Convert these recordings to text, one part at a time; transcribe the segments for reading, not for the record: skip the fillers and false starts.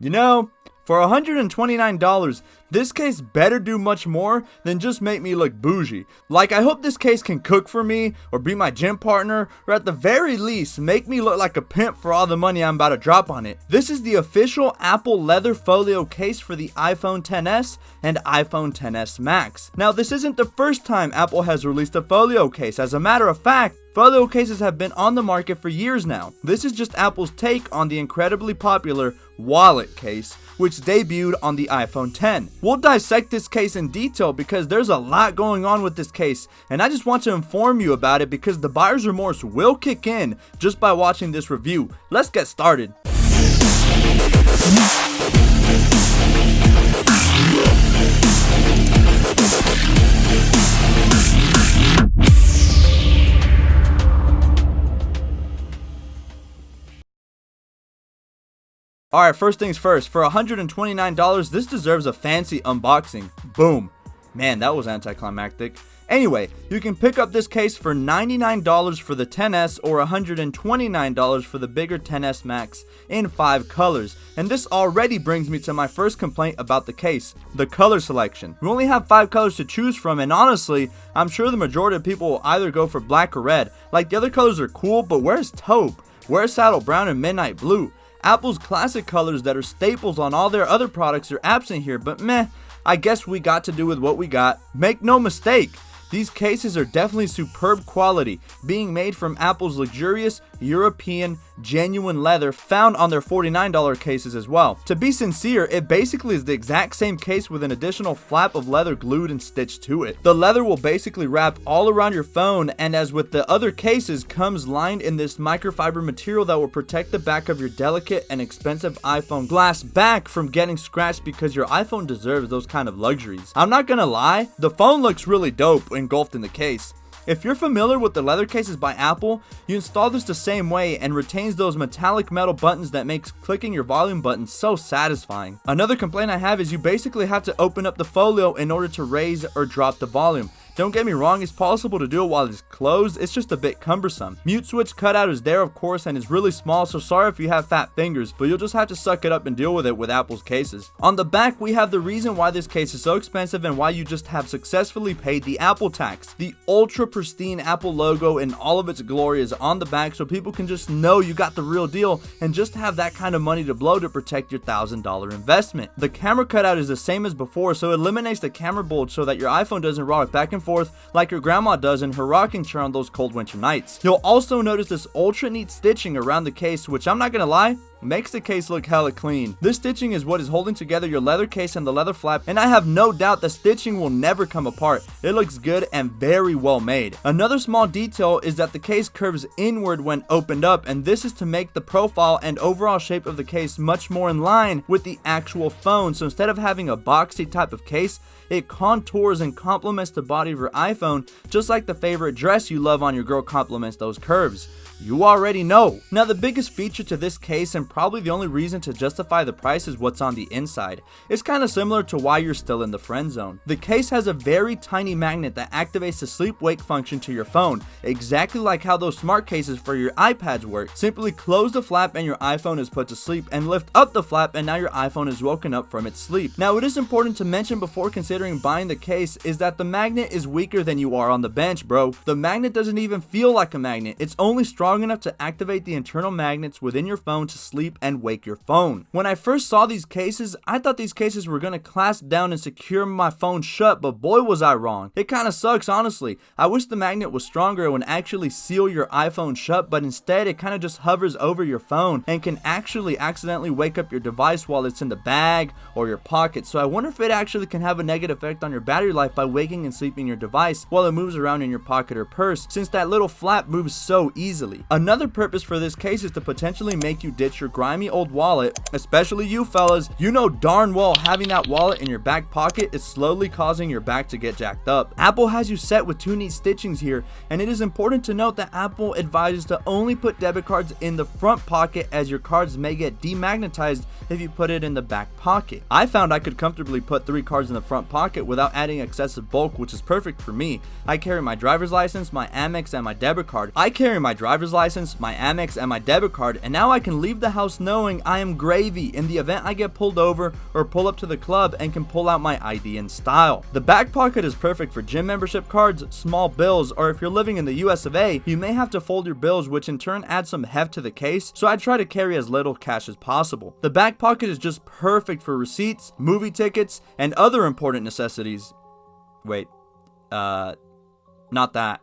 You know, for $129, this case better do much more than just make me look bougie. Like, I hope this case can cook for me, or be my gym partner, or at the very least, make me look like a pimp for all the money I'm about to drop on it. This is the official Apple Leather Folio case for the iPhone XS and iPhone XS Max. Now, this isn't the first time Apple has released a folio case. As a matter of fact, folio cases have been on the market for years now. This is just Apple's take on the incredibly popular wallet case, which debuted on the iPhone X. We'll dissect this case in detail because there's a lot going on with this case, and I just want to inform you about it because the buyer's remorse will kick in just by watching this review. Let's get started. Alright, first things first, for $129, this deserves a fancy unboxing. Boom. Man, that was anticlimactic. Anyway, you can pick up this case for $99 for the XS or $129 for the bigger XS Max in 5 colors. And this already brings me to my first complaint about the case, the color selection. We only have 5 colors to choose from, and honestly, I'm sure the majority of people will either go for black or red. Like, the other colors are cool, but where's taupe? Where's saddle brown and midnight blue? Apple's classic colors that are staples on all their other products are absent here, but meh, I guess we got to do with what we got. Make no mistake, these cases are definitely superb quality, being made from Apple's luxurious European genuine leather found on their $49 cases as well. To be sincere, it basically is the exact same case with an additional flap of leather glued and stitched to it. The leather will basically wrap all around your phone, and as with the other cases, comes lined in this microfiber material that will protect the back of your delicate and expensive iPhone glass back from getting scratched, because your iPhone deserves those kind of luxuries. I'm not gonna lie, the phone looks really dope engulfed in the case. If you're familiar with the leather cases by Apple, you install this the same way and retains those metallic metal buttons that makes clicking your volume button so satisfying. Another complaint I have is you basically have to open up the folio in order to raise or drop the volume. Don't get me wrong, it's possible to do it while it's closed, it's just a bit cumbersome. Mute switch cutout is there of course and is really small, so sorry if you have fat fingers, but you'll just have to suck it up and deal with it with Apple's cases. On the back we have the reason why this case is so expensive and why you just have successfully paid the Apple tax. The ultra pristine Apple logo in all of its glory is on the back, so people can just know you got the real deal and just have that kind of money to blow to protect your $1,000 investment. The camera cutout is the same as before, so it eliminates the camera bulge so that your iPhone doesn't rock back and forth like your grandma does in her rocking chair on those cold winter nights. You'll also notice this ultra neat stitching around the case, which I'm not gonna lie, makes the case look hella clean. This stitching is what is holding together your leather case and the leather flap, and I have no doubt the stitching will never come apart. It looks good and very well made. Another small detail is that the case curves inward when opened up, and this is to make the profile and overall shape of the case much more in line with the actual phone. So instead of having a boxy type of case, it contours and complements the body of your iPhone, just like the favorite dress you love on your girl complements those curves. You already know. Now, the biggest feature to this case, and probably the only reason to justify the price, is what's on the inside. It's kind of similar to why you're still in the friend zone. The case has a very tiny magnet that activates the sleep-wake function to your phone, exactly like how those smart cases for your iPads work. Simply close the flap and your iPhone is put to sleep, and lift up the flap and now your iPhone is woken up from its sleep. Now, it is important to mention before considering buying the case is that the magnet is weaker than you are on the bench, bro. The magnet doesn't even feel like a magnet. It's only strong enough to activate the internal magnets within your phone to sleep and wake your phone. When I first saw these cases, I thought these cases were going to clasp down and secure my phone shut, but boy was I wrong. It kind of sucks, honestly. I wish the magnet was stronger and would actually seal your iPhone shut, but instead it kind of just hovers over your phone and can actually accidentally wake up your device while it's in the bag or your pocket. So I wonder if it actually can have a negative effect on your battery life by waking and sleeping your device while it moves around in your pocket or purse, since that little flap moves so easily. Another purpose for this case is to potentially make you ditch your grimy old wallet, especially you fellas. You know darn well having that wallet in your back pocket is slowly causing your back to get jacked up. Apple has you set with 2 neat stitchings here, and it is important to note that Apple advises to only put debit cards in the front pocket, as your cards may get demagnetized if you put it in the back pocket. I found I could comfortably put 3 cards in the front pocket without adding excessive bulk, which is perfect for me. I carry my driver's license, my Amex, and my debit card. And now I can leave the house knowing I am gravy in the event I get pulled over or pull up to the club and can pull out my ID in style. The back pocket is perfect for gym membership cards, small bills, or if you're living in the US of A, you may have to fold your bills, which in turn adds some heft to the case, so I try to carry as little cash as possible. The back pocket is just perfect for receipts, movie tickets, and other important necessities. Wait, not that.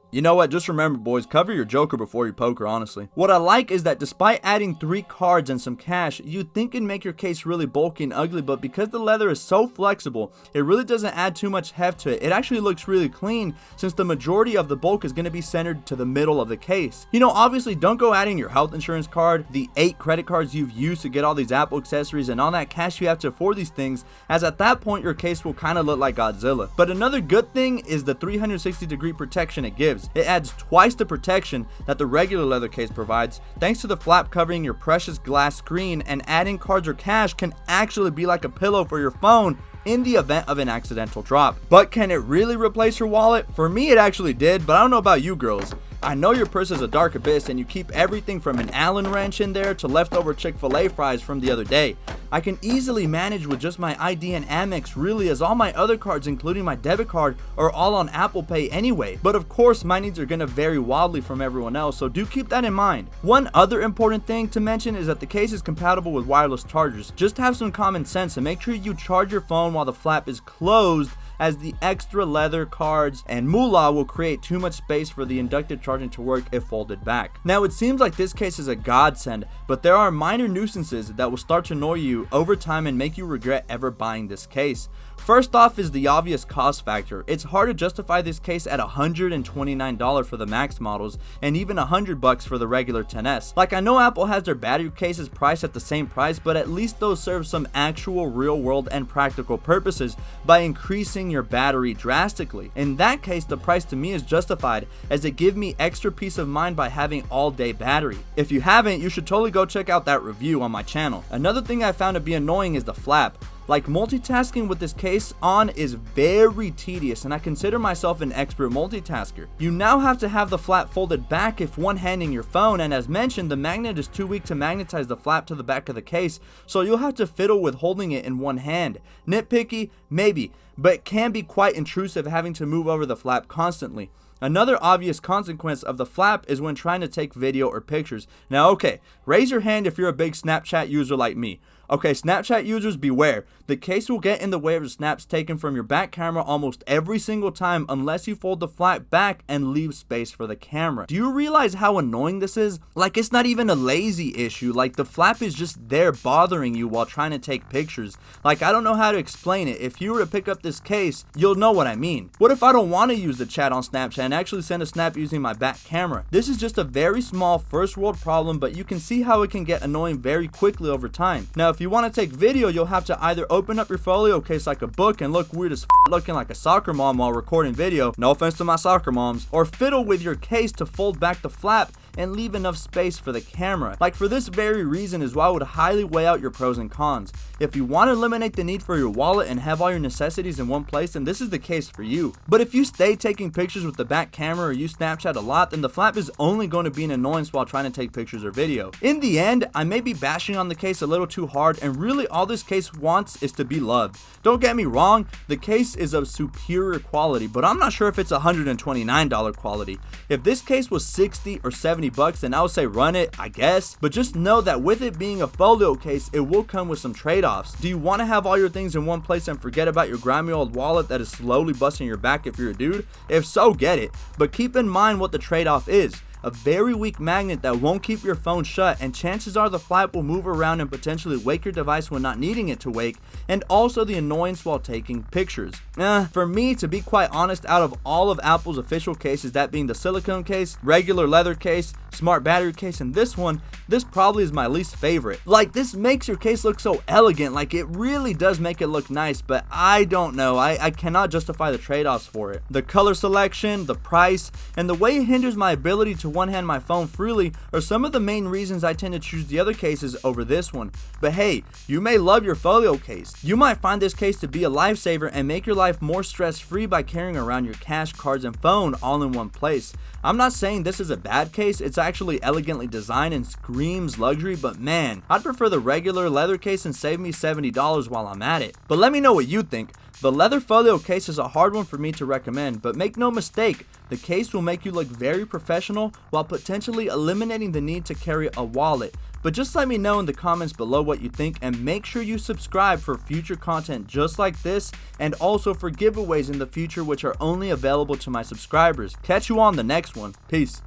You know what, just remember boys, cover your joker before your poker, honestly. What I like is that despite adding 3 cards and some cash, you'd think it'd make your case really bulky and ugly, but because the leather is so flexible, it really doesn't add too much heft to it. It actually looks really clean since the majority of the bulk is going to be centered to the middle of the case. You know, obviously don't go adding your health insurance card, the 8 credit cards you've used to get all these Apple accessories, and all that cash you have to afford these things, as at that point your case will kind of look like Godzilla. But another good thing is the 360-degree protection it gives. It adds twice the protection that the regular leather case provides, thanks to the flap covering your precious glass screen, and adding cards or cash can actually be like a pillow for your phone in the event of an accidental drop. But can it really replace your wallet? For me it actually did, but I don't know about you girls. I know your purse is a dark abyss and you keep everything from an Allen wrench in there to leftover Chick-fil-A fries from the other day. I can easily manage with just my ID and Amex really, as all my other cards including my debit card are all on Apple Pay anyway. But of course my needs are going to vary wildly from everyone else, so do keep that in mind. One other important thing to mention is that the case is compatible with wireless chargers. Just have some common sense and make sure you charge your phone while the flap is closed, as the extra leather cards and moolah will create too much space for the inductive charging to work if folded back. Now it seems like this case is a godsend, but there are minor nuisances that will start to annoy you over time and make you regret ever buying this case. First off is the obvious cost factor. It's hard to justify this case at $129 for the Max models and even $100 for the regular 10s. Like, I know Apple has their battery cases priced at the same price, but at least those serve some actual real world and practical purposes by increasing your battery drastically. In that case, the price to me is justified, as it gives me extra peace of mind by having all day battery. If you haven't, you should totally go check out that review on my channel. Another thing I found to be annoying is the flap. Like, multitasking with this case on is very tedious, and I consider myself an expert multitasker. You now have to have the flap folded back if one-handing your phone, and as mentioned, the magnet is too weak to magnetize the flap to the back of the case, so you'll have to fiddle with holding it in one hand. Nitpicky? Maybe, but it can be quite intrusive having to move over the flap constantly. Another obvious consequence of the flap is when trying to take video or pictures. Now okay, raise your hand if you're a big Snapchat user like me. Okay, Snapchat users, beware. The case will get in the way of the snaps taken from your back camera almost every single time unless you fold the flap back and leave space for the camera. Do you realize how annoying this is? Like, it's not even a lazy issue. Like, the flap is just there bothering you while trying to take pictures. Like, I don't know how to explain it. If you were to pick up this case, you'll know what I mean. What if I don't want to use the chat on Snapchat and actually send a snap using my back camera? This is just a very small first world problem, but you can see how it can get annoying very quickly over time. Now, if you want to take video, you'll have to either open up your folio case like a book and look weird as looking like a soccer mom while recording video, no offense to my soccer moms, or fiddle with your case to fold back the flap and leave enough space for the camera. Like, for this very reason is why I would highly weigh out your pros and cons. If you want to eliminate the need for your wallet and have all your necessities in one place, then this is the case for you. But if you stay taking pictures with the back camera or you Snapchat a lot, then the flap is only going to be an annoyance while trying to take pictures or video. In the end, I may be bashing on the case a little too hard, and really all this case wants is to be loved. Don't get me wrong, the case is of superior quality, but I'm not sure if it's $129 quality. If this case was $60 or $70, then I would say run it, I guess. But just know that with it being a folio case, it will come with some trade-offs. Do you want to have all your things in one place and forget about your grimy old wallet that is slowly busting your back if you're a dude? If so, get it. But keep in mind what the trade-off is. A very weak magnet that won't keep your phone shut, and chances are the flap will move around and potentially wake your device when not needing it to wake, and also the annoyance while taking pictures. For me, to be quite honest, out of all of Apple's official cases, that being the silicone case, regular leather case, smart battery case, and this one, this probably is my least favorite. Like, this makes your case look so elegant, like it really does make it look nice, but I don't know, I cannot justify the trade-offs for it. The color selection, the price, and the way it hinders my ability to one-hand my phone freely are some of the main reasons I tend to choose the other cases over this one. But hey, you may love your folio case. You might find this case to be a lifesaver and make your life more stress-free by carrying around your cash, cards, and phone all in one place. I'm not saying this is a bad case, it's It's actually elegantly designed and screams luxury, but man, I'd prefer the regular leather case and save me $70 while I'm at it. But let me know what you think. The Leather Folio Case is a hard one for me to recommend, but make no mistake, the case will make you look very professional while potentially eliminating the need to carry a wallet. But just let me know in the comments below what you think, and make sure you subscribe for future content just like this, and also for giveaways in the future which are only available to my subscribers. Catch you on the next one. Peace.